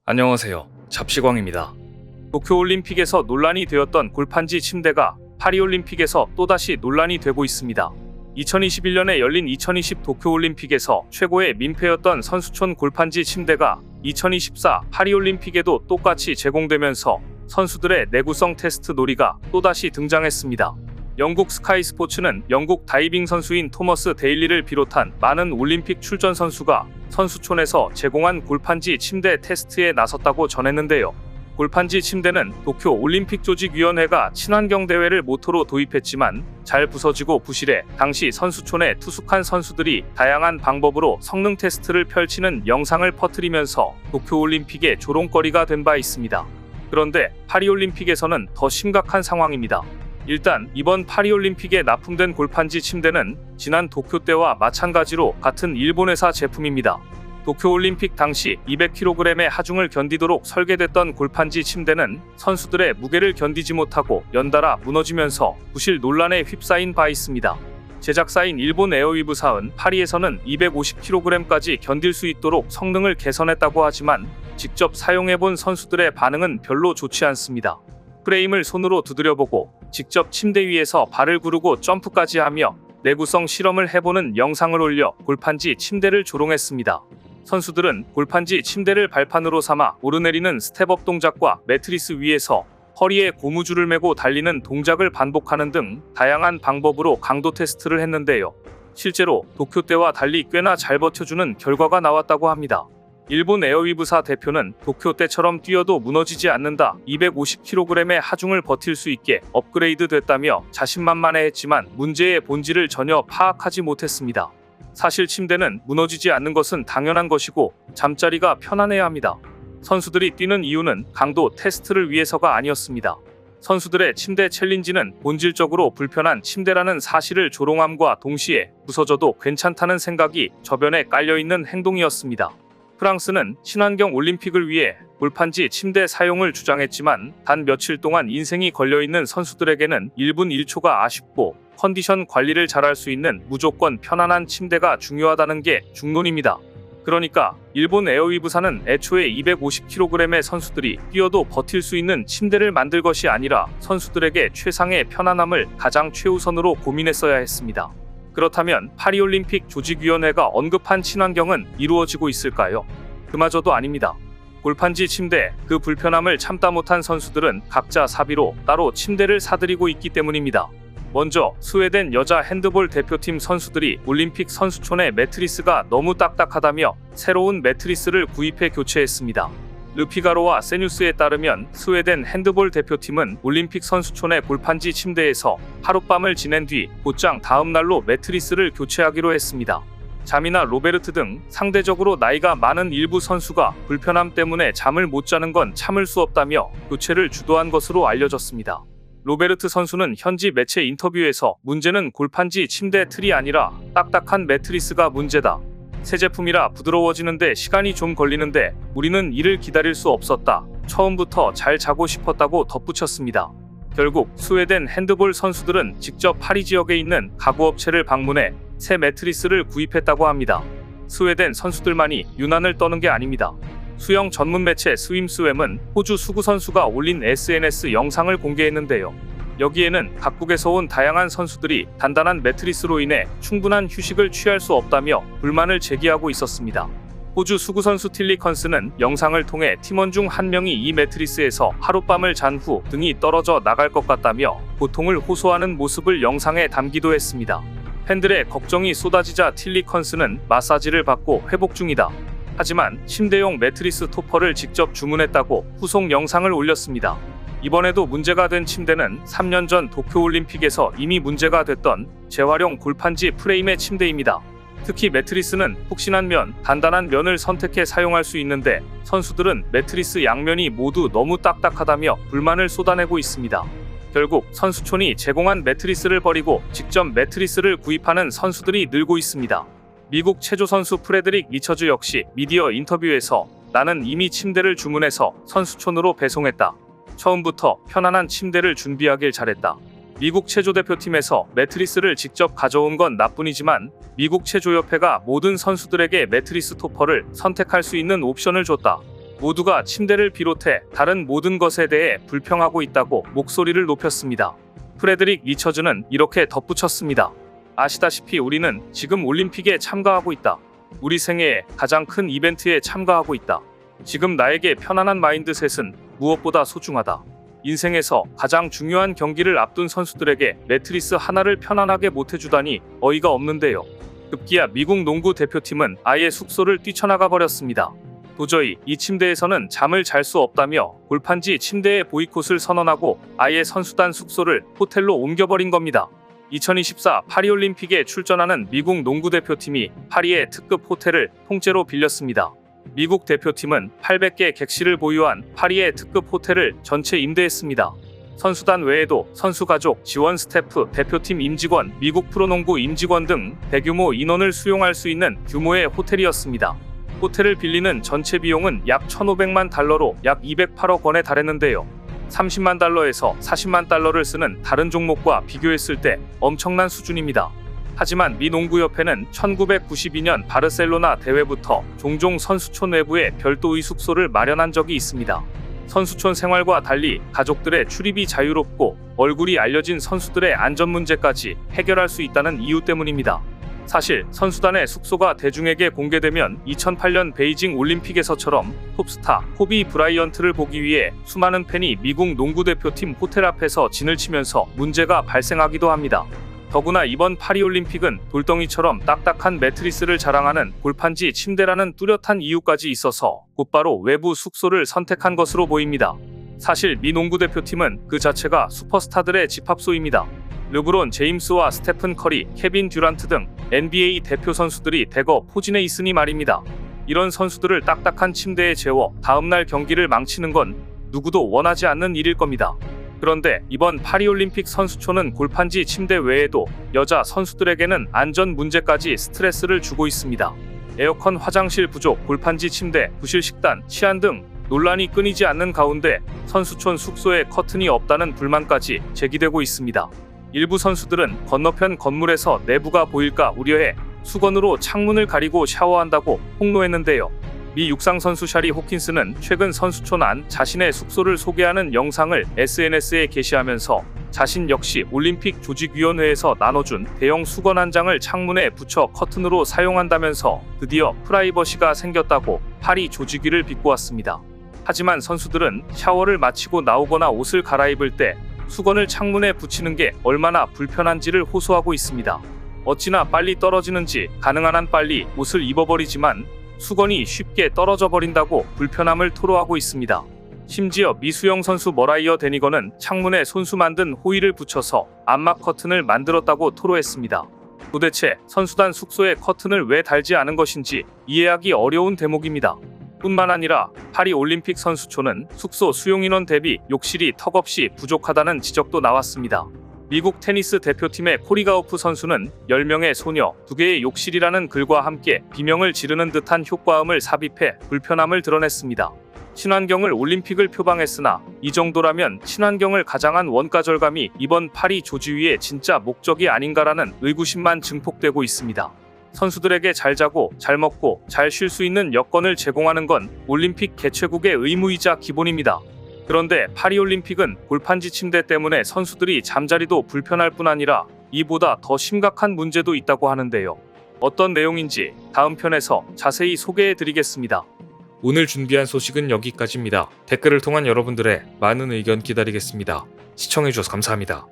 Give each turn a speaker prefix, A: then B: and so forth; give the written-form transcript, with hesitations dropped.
A: 안녕하세요. 잡시광입니다. 도쿄올림픽에서 논란이 되었던 골판지 침대가 파리올림픽에서 또다시 논란이 되고 있습니다. 2021년에 열린 2020 도쿄올림픽에서 최고의 민폐였던 선수촌 골판지 침대가 2024 파리올림픽에도 똑같이 제공되면서 선수들의 내구성 테스트 놀이가 또다시 등장했습니다. 영국 스카이 스포츠는 영국 다이빙 선수인 토머스 데일리를 비롯한 많은 올림픽 출전 선수가 선수촌에서 제공한 골판지 침대 테스트에 나섰다고 전했는데요. 골판지 침대는 도쿄 올림픽 조직위원회가 친환경 대회를 모토로 도입했지만 잘 부서지고 부실해 당시 선수촌에 투숙한 선수들이 다양한 방법으로 성능 테스트를 펼치는 영상을 퍼뜨리면서 도쿄 올림픽의 조롱거리가 된 바 있습니다. 그런데 파리올림픽에서는 더 심각한 상황입니다. 일단 이번 파리올림픽에 납품된 골판지 침대는 지난 도쿄 때와 마찬가지로 같은 일본 회사 제품입니다. 도쿄올림픽 당시 200kg의 하중을 견디도록 설계됐던 골판지 침대는 선수들의 무게를 견디지 못하고 연달아 무너지면서 부실 논란에 휩싸인 바 있습니다. 제작사인 일본 에어위브사은 파리에서는 250kg까지 견딜 수 있도록 성능을 개선했다고 하지만 직접 사용해본 선수들의 반응은 별로 좋지 않습니다. 프레임을 손으로 두드려보고 직접 침대 위에서 발을 구르고 점프까지 하며 내구성 실험을 해보는 영상을 올려 골판지 침대를 조롱했습니다. 선수들은 골판지 침대를 발판으로 삼아 오르내리는 스텝업 동작과 매트리스 위에서 허리에 고무줄을 메고 달리는 동작을 반복하는 등 다양한 방법으로 강도 테스트를 했는데요. 실제로 도쿄 때와 달리 꽤나 잘 버텨주는 결과가 나왔다고 합니다. 일본 에어위브사 대표는 도쿄 때처럼 뛰어도 무너지지 않는다, 250kg의 하중을 버틸 수 있게 업그레이드 됐다며 자신만만해했지만 문제의 본질을 전혀 파악하지 못했습니다. 사실 침대는 무너지지 않는 것은 당연한 것이고 잠자리가 편안해야 합니다. 선수들이 뛰는 이유는 강도 테스트를 위해서가 아니었습니다. 선수들의 침대 챌린지는 본질적으로 불편한 침대라는 사실을 조롱함과 동시에 부서져도 괜찮다는 생각이 저변에 깔려있는 행동이었습니다. 프랑스는 친환경 올림픽을 위해 골판지 침대 사용을 주장했지만 단 며칠 동안 인생이 걸려있는 선수들에게는 1분 1초가 아쉽고 컨디션 관리를 잘할 수 있는 무조건 편안한 침대가 중요하다는 게 중론입니다. 그러니까 일본 에어위브사는 애초에 250kg의 선수들이 뛰어도 버틸 수 있는 침대를 만들 것이 아니라 선수들에게 최상의 편안함을 가장 최우선으로 고민했어야 했습니다. 그렇다면 파리올림픽 조직위원회가 언급한 친환경은 이루어지고 있을까요? 그마저도 아닙니다. 골판지 침대, 그 불편함을 참다 못한 선수들은 각자 사비로 따로 침대를 사들이고 있기 때문입니다. 먼저 스웨덴 여자 핸드볼 대표팀 선수들이 올림픽 선수촌의 매트리스가 너무 딱딱하다며 새로운 매트리스를 구입해 교체했습니다. 르피가로와 세뉴스에 따르면 스웨덴 핸드볼 대표팀은 올림픽 선수촌의 골판지 침대에서 하룻밤을 지낸 뒤 곧장 다음 날로 매트리스를 교체하기로 했습니다. 자미나 로베르트 등 상대적으로 나이가 많은 일부 선수가 불편함 때문에 잠을 못 자는 건 참을 수 없다며 교체를 주도한 것으로 알려졌습니다. 로베르트 선수는 현지 매체 인터뷰에서 문제는 골판지 침대 틀이 아니라 딱딱한 매트리스가 문제다. 새 제품이라 부드러워지는데 시간이 좀 걸리는데 우리는 이를 기다릴 수 없었다. 처음부터 잘 자고 싶었다고 덧붙였습니다. 결국 스웨덴 핸드볼 선수들은 직접 파리 지역에 있는 가구업체를 방문해 새 매트리스를 구입했다고 합니다. 스웨덴 선수들만이 유난을 떠는 게 아닙니다. 수영 전문 매체 스윕스웸은 호주 수구 선수가 올린 SNS 영상을 공개했는데요. 여기에는 각국에서 온 다양한 선수들이 단단한 매트리스로 인해 충분한 휴식을 취할 수 없다며 불만을 제기하고 있었습니다. 호주 수구 선수 틸리 컨스는 영상을 통해 팀원 중 한 명이 이 매트리스에서 하룻밤을 잔 후 등이 떨어져 나갈 것 같다며 고통을 호소하는 모습을 영상에 담기도 했습니다. 팬들의 걱정이 쏟아지자 틸리 컨스는 마사지를 받고 회복 중이다. 하지만 침대용 매트리스 토퍼를 직접 주문했다고 후속 영상을 올렸습니다. 이번에도 문제가 된 침대는 3년 전 도쿄올림픽에서 이미 문제가 됐던 재활용 골판지 프레임의 침대입니다. 특히 매트리스는 푹신한 면, 단단한 면을 선택해 사용할 수 있는데 선수들은 매트리스 양면이 모두 너무 딱딱하다며 불만을 쏟아내고 있습니다. 결국 선수촌이 제공한 매트리스를 버리고 직접 매트리스를 구입하는 선수들이 늘고 있습니다. 미국 체조 선수 프레드릭 리처즈 역시 미디어 인터뷰에서 나는 이미 침대를 주문해서 선수촌으로 배송했다. 처음부터 편안한 침대를 준비하길 잘했다. 미국 체조 대표팀에서 매트리스를 직접 가져온 건 나뿐이지만 미국 체조협회가 모든 선수들에게 매트리스 토퍼를 선택할 수 있는 옵션을 줬다. 모두가 침대를 비롯해 다른 모든 것에 대해 불평하고 있다고 목소리를 높였습니다. 프레드릭 리처즈는 이렇게 덧붙였습니다. 아시다시피 우리는 지금 올림픽에 참가하고 있다. 우리 생애의 가장 큰 이벤트에 참가하고 있다. 지금 나에게 편안한 마인드셋은 무엇보다 소중하다. 인생에서 가장 중요한 경기를 앞둔 선수들에게 매트리스 하나를 편안하게 못해주다니 어이가 없는데요. 급기야 미국 농구 대표팀은 아예 숙소를 뛰쳐나가 버렸습니다. 도저히 이 침대에서는 잠을 잘 수 없다며 골판지 침대의 보이콧을 선언하고 아예 선수단 숙소를 호텔로 옮겨버린 겁니다. 2024 파리올림픽에 출전하는 미국 농구 대표팀이 파리의 특급 호텔을 통째로 빌렸습니다. 미국 대표팀은 800개 객실을 보유한 파리의 특급 호텔을 전체 임대했습니다. 선수단 외에도 선수 가족, 지원 스태프, 대표팀 임직원, 미국 프로농구 임직원 등 대규모 인원을 수용할 수 있는 규모의 호텔이었습니다. 호텔을 빌리는 전체 비용은 약 1,500만 달러로 약 208억 원에 달했는데요. 30만 달러에서 40만 달러를 쓰는 다른 종목과 비교했을 때 엄청난 수준입니다. 하지만 미 농구협회는 1992년 바르셀로나 대회부터 종종 선수촌 외부에 별도의 숙소를 마련한 적이 있습니다. 선수촌 생활과 달리 가족들의 출입이 자유롭고 얼굴이 알려진 선수들의 안전 문제까지 해결할 수 있다는 이유 때문입니다. 사실 선수단의 숙소가 대중에게 공개되면 2008년 베이징 올림픽에서처럼 톱스타 코비 브라이언트를 보기 위해 수많은 팬이 미국 농구대표팀 호텔 앞에서 진을 치면서 문제가 발생하기도 합니다. 더구나 이번 파리올림픽은 돌덩이처럼 딱딱한 매트리스를 자랑하는 골판지 침대라는 뚜렷한 이유까지 있어서 곧바로 외부 숙소를 선택한 것으로 보입니다. 사실 미 농구대표팀은 그 자체가 슈퍼스타들의 집합소입니다. 르브론 제임스와 스테픈 커리, 케빈 듀란트 등 NBA 대표 선수들이 대거 포진해 있으니 말입니다. 이런 선수들을 딱딱한 침대에 재워 다음날 경기를 망치는 건 누구도 원하지 않는 일일 겁니다. 그런데 이번 파리올림픽 선수촌은 골판지 침대 외에도 여자 선수들에게는 안전 문제까지 스트레스를 주고 있습니다. 에어컨, 화장실 부족, 골판지 침대, 부실 식단, 치안 등 논란이 끊이지 않는 가운데 선수촌 숙소에 커튼이 없다는 불만까지 제기되고 있습니다. 일부 선수들은 건너편 건물에서 내부가 보일까 우려해 수건으로 창문을 가리고 샤워한다고 폭로했는데요. 미 육상 선수 샤리 호킨스는 최근 선수촌 안 자신의 숙소를 소개하는 영상을 SNS에 게시하면서 자신 역시 올림픽 조직위원회에서 나눠준 대형 수건 한 장을 창문에 붙여 커튼으로 사용한다면서 드디어 프라이버시가 생겼다고 파리 조직위를 비꼬았습니다. 하지만 선수들은 샤워를 마치고 나오거나 옷을 갈아입을 때 수건을 창문에 붙이는 게 얼마나 불편한지를 호소하고 있습니다. 어찌나 빨리 떨어지는지 가능한 한 빨리 옷을 입어버리지만 수건이 쉽게 떨어져 버린다고 불편함을 토로하고 있습니다. 심지어 미수영 선수 머라이어 데니건은 창문에 손수 만든 호일을 붙여서 암막 커튼을 만들었다고 토로했습니다. 도대체 선수단 숙소에 커튼을 왜 달지 않은 것인지 이해하기 어려운 대목입니다. 뿐만 아니라 파리 올림픽 선수촌은 숙소 수용인원 대비 욕실이 턱없이 부족하다는 지적도 나왔습니다. 미국 테니스 대표팀의 코리 가우프 선수는 10명의 소녀, 2개의 욕실이라는 글과 함께 비명을 지르는 듯한 효과음을 삽입해 불편함을 드러냈습니다. 친환경을 올림픽을 표방했으나 이 정도라면 친환경을 가장한 원가 절감이 이번 파리 조지위의 진짜 목적이 아닌가라는 의구심만 증폭되고 있습니다. 선수들에게 잘 자고 잘 먹고 잘 쉴 수 있는 여건을 제공하는 건 올림픽 개최국의 의무이자 기본입니다. 그런데 파리올림픽은 골판지 침대 때문에 선수들이 잠자리도 불편할 뿐 아니라 이보다 더 심각한 문제도 있다고 하는데요. 어떤 내용인지 다음 편에서 자세히 소개해드리겠습니다.
B: 오늘 준비한 소식은 여기까지입니다. 댓글을 통한 여러분들의 많은 의견 기다리겠습니다. 시청해주셔서 감사합니다.